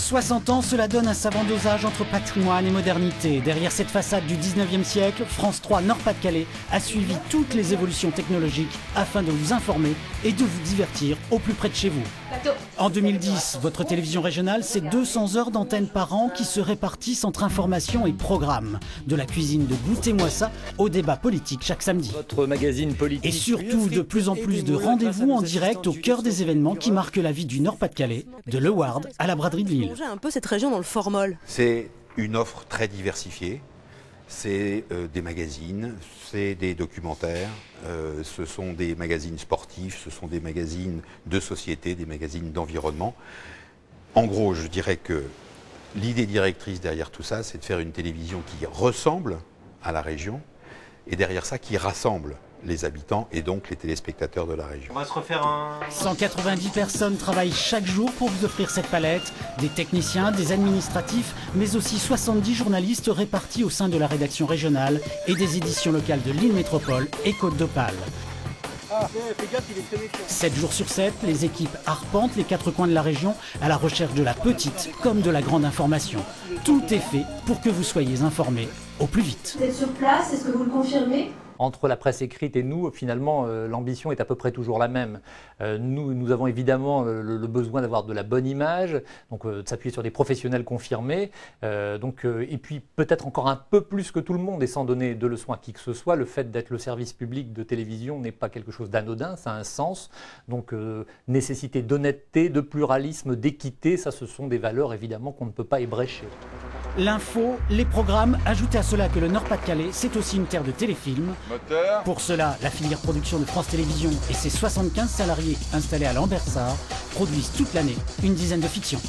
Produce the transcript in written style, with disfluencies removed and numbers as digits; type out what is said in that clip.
60 ans, cela donne un savant dosage entre patrimoine et modernité. Derrière cette façade du 19e siècle, France 3 Nord-Pas-de-Calais a suivi toutes les évolutions technologiques afin de vous informer et de vous divertir au plus près de chez vous. En 2010, votre télévision régionale, c'est 200 heures d'antenne par an qui se répartissent entre informations et programmes. De la cuisine de Goûtez-moi ça au débat politique chaque samedi. Votre magazine politique. Et surtout, de plus en plus de rendez-vous en direct au cœur des événements qui marquent la vie du Nord-Pas-de-Calais, de Leward à la braderie de Lille. Un peu cette région dans le formol. C'est une offre très diversifiée. C'est des magazines, c'est des documentaires, ce sont des magazines sportifs, ce sont des magazines de société, des magazines d'environnement. En gros, je dirais que l'idée directrice derrière tout ça, c'est de faire une télévision qui ressemble à la région et derrière ça qui rassemble les habitants et donc les téléspectateurs de la région. On va se refaire un... 190 personnes travaillent chaque jour pour vous offrir cette palette. Des techniciens, des administratifs, mais aussi 70 journalistes répartis au sein de la rédaction régionale et des éditions locales de Lille Métropole et Côte d'Opale. 7 jours sur 7, les équipes arpentent les 4 coins de la région à la recherche de la petite comme de la grande information. Tout est fait pour que vous soyez informés au plus vite. Vous êtes sur place, est-ce que vous le confirmez ? Entre la presse écrite et nous, finalement, l'ambition est à peu près toujours la même. Nous avons évidemment le besoin d'avoir de la bonne image, donc de s'appuyer sur des professionnels confirmés, et puis peut-être encore un peu plus que tout le monde, et sans donner de leçons à qui que ce soit, le fait d'être le service public de télévision n'est pas quelque chose d'anodin, ça a un sens. Donc nécessité d'honnêteté, de pluralisme, d'équité, ça ce sont des valeurs évidemment qu'on ne peut pas ébrécher. L'info, les programmes, ajoutez à cela que le Nord-Pas-de-Calais, c'est aussi une terre de téléfilms. Pour cela, la filière production de France Télévisions et ses 75 salariés installés à Lambersart produisent toute l'année une dizaine de fictions.